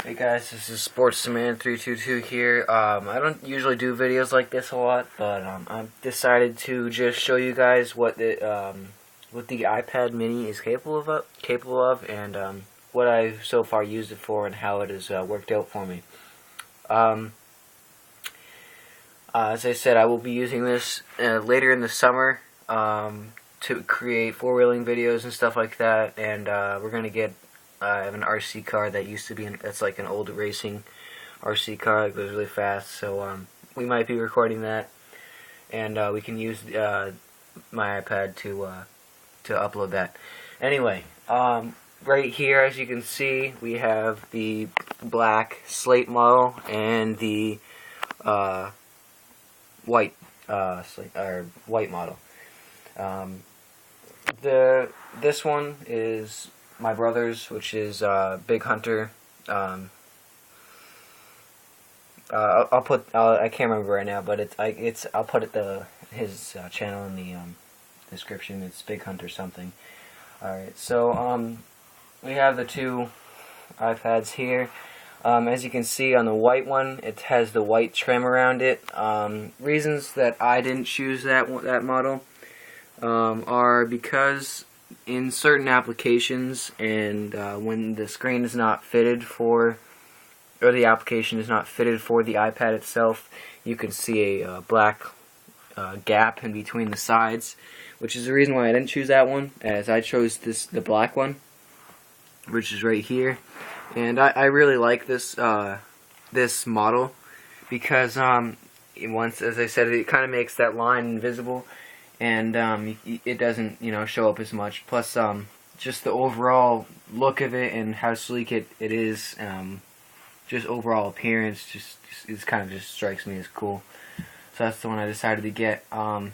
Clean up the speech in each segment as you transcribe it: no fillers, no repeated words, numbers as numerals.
Hey guys, this is Sportsman322 here. I don't usually do videos like this a lot, but I've decided to just show you guys what the iPad Mini is capable of, and what I've so far used it for, and how it has worked out for me. Um, as I said, I will be using this later in the summer to create four-wheeling videos and stuff like that, and we're gonna get. I have an RC car that used to be that's like an old racing RC car that goes really fast. So we might be recording that, and we can use my iPad to upload that. Anyway, right here, as you can see, we have the black slate model and the white white model. This one is my brother's, which is Big Hunter. I'll put I can't remember right now, but I'll put his channel in the description. It's Big Hunter something. All right, so we have the two iPads here. As you can see on the white one, it has the white trim around it. Reasons that I didn't choose that model are because in certain applications, and when the screen is not fitted for, or the application is not fitted for the iPad itself, you can see a black gap in between the sides, which is the reason why I didn't choose that one, as I chose the black one, which is right here. And I really like this this model because once, as I said, it kind of makes that line invisible, and it doesn't, show up as much. Plus, just the overall look of it and how sleek it is, just overall appearance, just kind of just strikes me as cool. So that's the one I decided to get. So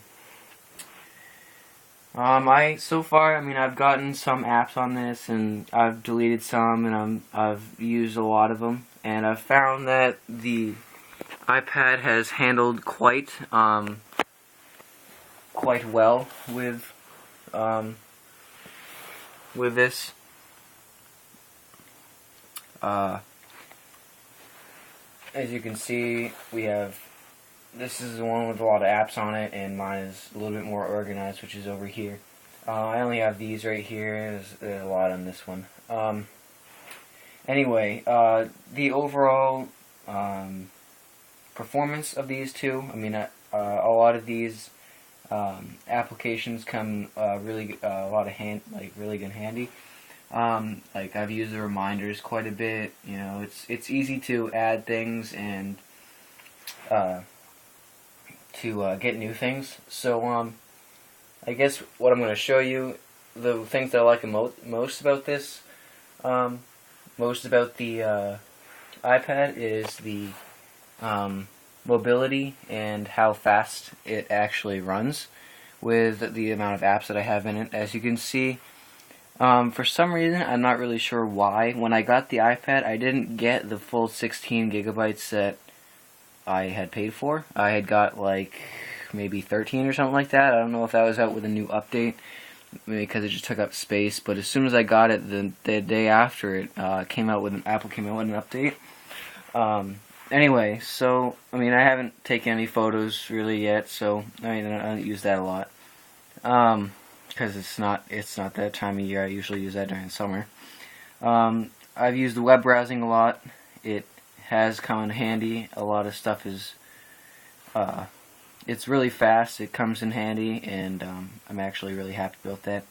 far, I've gotten some apps on this, and I've deleted some, and I've used a lot of them, and I've found that the iPad has handled quite well with this. As you can see, this is the one with a lot of apps on it, and mine is a little bit more organized, which is over here. I only have these right here. There's a lot on this one. Anyway, the overall performance of these two, a lot of these applications come really good handy. Like, I've used the reminders quite a bit. It's easy to add things and to get new things. So I guess what I'm going to show you, the things that I like most about this, most about the iPad, is the mobility and how fast it actually runs with the amount of apps that I have in it. As you can see, for some reason, I'm not really sure why, when I got the iPad, I didn't get the full 16 gigabytes that I had paid for. I had got like maybe 13 or something like that. I don't know if that was out with a new update, maybe because it just took up space. But as soon as I got it, the day after it Apple came out with an update. Anyway, so I haven't taken any photos really yet, so I don't use that a lot. Because it's not that time of year. I usually use that during summer. I've used the web browsing a lot. It has come in handy. A lot of stuff is it's really fast. It comes in handy, and I'm actually really happy about that.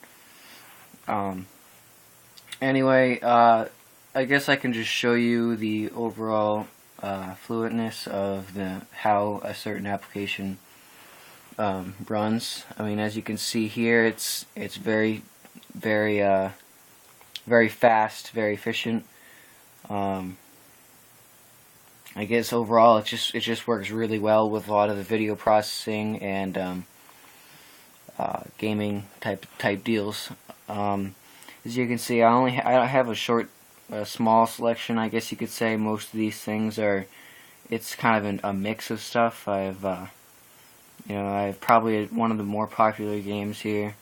Anyway, I guess I can just show you the overall fluidness of how a certain application runs. As you can see here, it's very fast, very efficient. I guess overall it just works really well with a lot of the video processing and gaming type deals. As you can see, I have a small selection, I guess you could say. Most of these things it's kind of a mix of stuff. I have probably one of the more popular games here.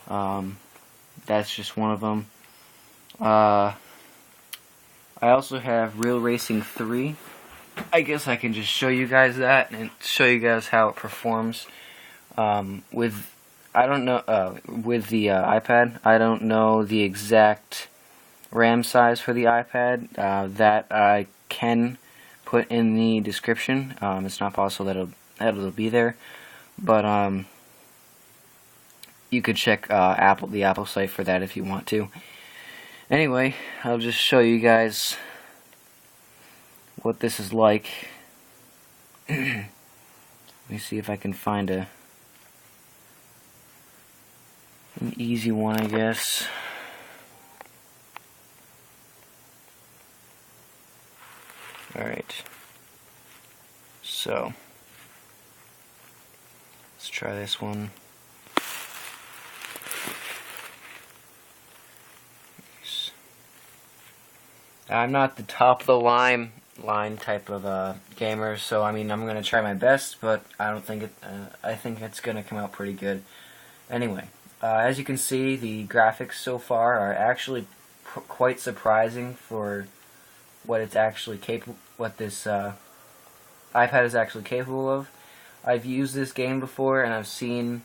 That's just one of them. I also have Real Racing 3. I guess I can just show you guys that and show you guys how it performs with. I don't know with the iPad. I don't know the exact RAM size for the iPad. That I can put in the description. It's not possible that it'll be there, but you could check the Apple site for that if you want to. Anyway, I'll just show you guys what this is like. Let me see if I can find an easy one, I guess. Alright, so let's try this one. I'm not the top of the line type of gamer, so I mean I'm gonna try my best, but I don't think it. I think it's gonna come out pretty good. Anyway, as you can see, the graphics so far are actually quite surprising for what it's actually capable. What this iPad is actually capable of. I've used this game before, and I've seen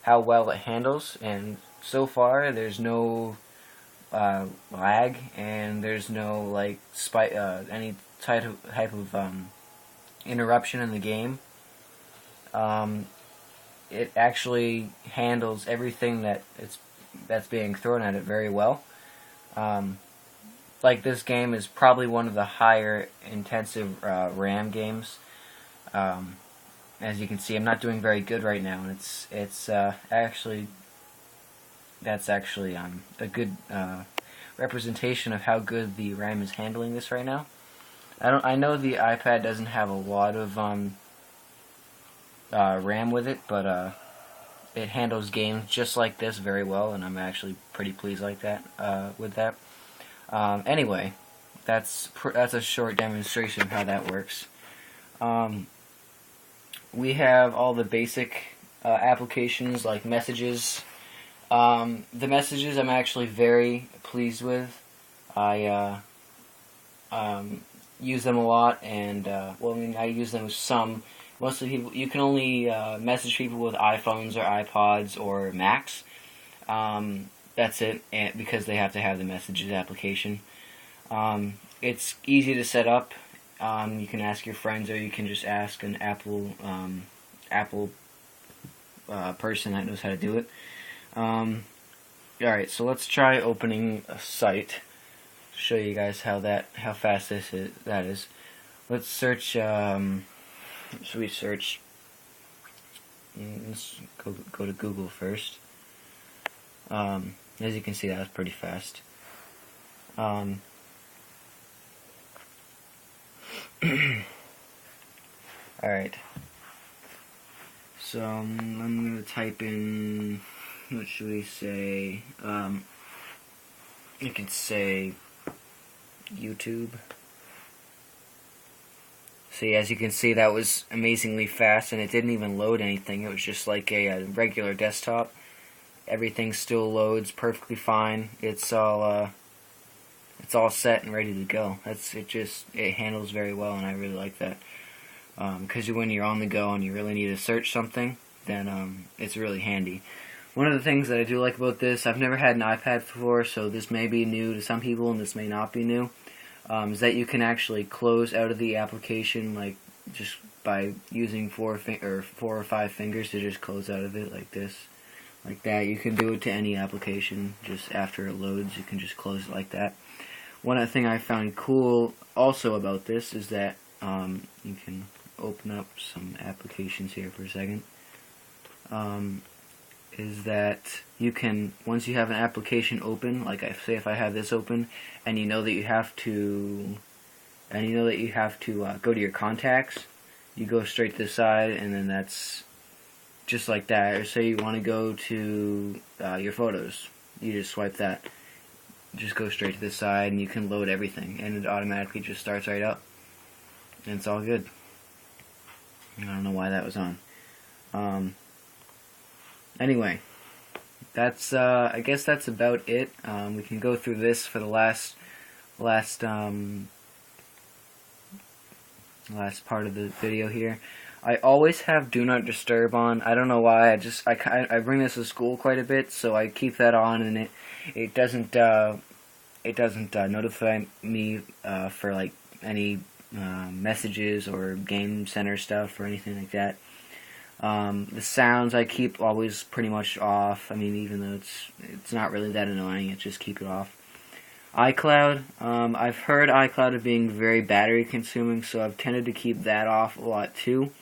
how well it handles, and so far there's no lag, and there's no like any type of interruption in the game. It actually handles everything that's being thrown at it very well. Like, this game is probably one of the higher intensive RAM games. As you can see, I'm not doing very good right now, and it's actually. That's actually a good representation of how good the RAM is handling this right now. I know the iPad doesn't have a lot of RAM with it, but it handles games just like this very well, and I'm actually pretty pleased like that with that. Anyway, that's a short demonstration of how that works. We have all the basic applications like messages. The messages I'm actually very pleased with. I use them a lot, and well, I mean, I use them with some. Most of the people, you can only message people with iPhones or iPods or Macs. That's it, and because they have to have the messages application. It's easy to set up. You can ask your friends, or you can just ask an Apple person that knows how to do it. Alright, so let's try opening a site. Show you guys how fast that is. Let's search. Should we search? Let's go to Google first. As you can see, that was pretty fast. Alright. So I'm gonna type in. What should we say? You could say YouTube. See, as you can see, that was amazingly fast, and it didn't even load anything. It was just like a regular desktop. Everything still loads perfectly fine. It's all set and ready to go. It handles very well, and I really like that. Because when you're on the go and you really need to search something, then it's really handy. One of the things that I do like about this, I've never had an iPad before, so this may be new to some people and this may not be new, is that you can actually close out of the application, like just by using 4 or 5 fingers to just close out of it like this, like that. You can do it to any application. Just after it loads, you can just close it like that. One other thing I found cool also about this is that you can open up some applications here for a second. Is that you can, once you have an application open, like say if I have this open, and you know that you have to go to your contacts, you go straight to the side, and then that's just like that. Or say you want to go to your photos, you just swipe that, just go straight to the side, and you can load everything, and it automatically just starts right up, and it's all good. I don't know why that was on. Anyway, that's I guess that's about it. We can go through this for the last last part of the video here. I always have Do Not Disturb on. I don't know why. I bring this to school quite a bit, so I keep that on, and it doesn't notify me for like any messages or game center stuff or anything like that. The sounds I keep always pretty much off. I mean, even though it's not really that annoying, it just keep it off. iCloud, I've heard iCloud of being very battery consuming, so I've tended to keep that off a lot too.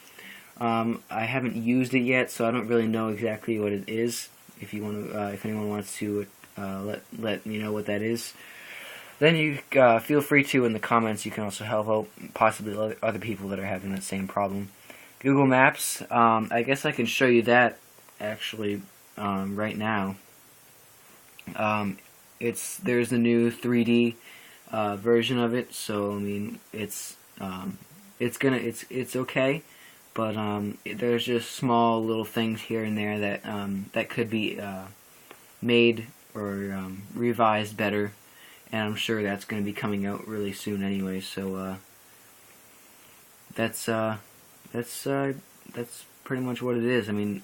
I haven't used it yet, so I don't really know exactly what it is. If you want to, if anyone wants to let me know what that is, then you feel free to in the comments. You can also help out possibly other people that are having that same problem. Google Maps, I guess I can show you that actually right now. There's a new 3D version of it, so I mean it's okay, but there's just small little things here and there that that could be made or revised better, and I'm sure that's going to be coming out really soon anyway. So that's pretty much what it is. I mean,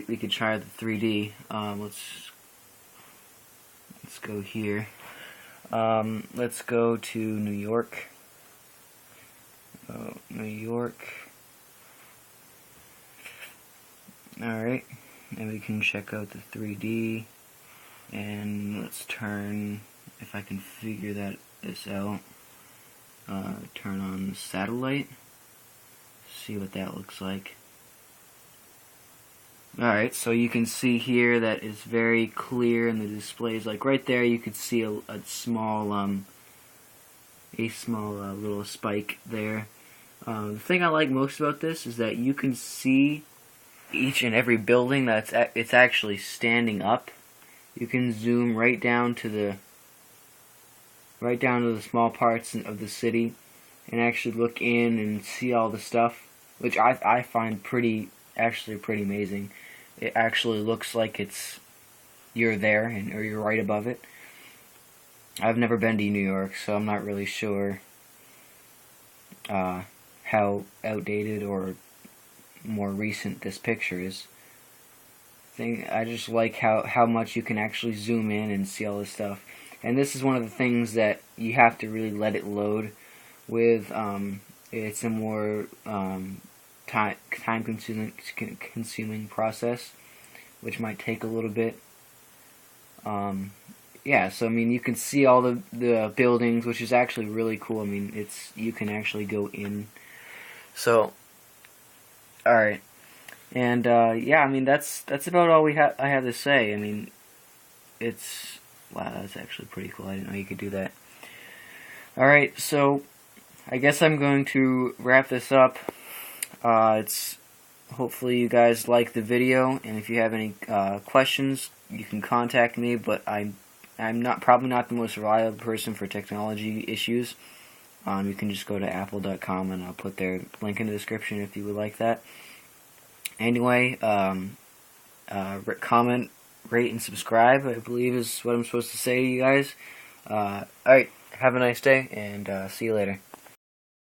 we could try the 3D. Let's go here. Let's go to New York. New York. Alright, and we can check out the 3D. And let's turn, if I can figure this out, turn on the satellite. See what that looks like. Alright, so you can see here that it's very clear in the displays. Like right there, you could see a small little spike there. The thing I like most about this is that you can see each and every building it's actually standing up. You can zoom right down to the small parts of the city and actually look in and see all the stuff, which I find actually pretty amazing. It actually looks like you're there or you're right above it. I've never been to New York, so I'm not really sure how outdated or more recent this picture is. I just like how much you can actually zoom in and see all this stuff. And this is one of the things that you have to really let it load with. It's a more time consuming process, which might take a little bit. Yeah, so I mean, you can see all the buildings, which is actually really cool. I mean, you can actually go in. So, all right, and yeah, I mean that's about all I have to say. I mean, wow, that's actually pretty cool. I didn't know you could do that. All right, so I guess I'm going to wrap this up. Hopefully you guys like the video, and if you have any questions, you can contact me. But I'm probably not the most reliable person for technology issues. You can just go to apple.com, and I'll put their link in the description if you would like that. Anyway, comment, rate, and subscribe, I believe is what I'm supposed to say to you guys. Alright, have a nice day, and see you later.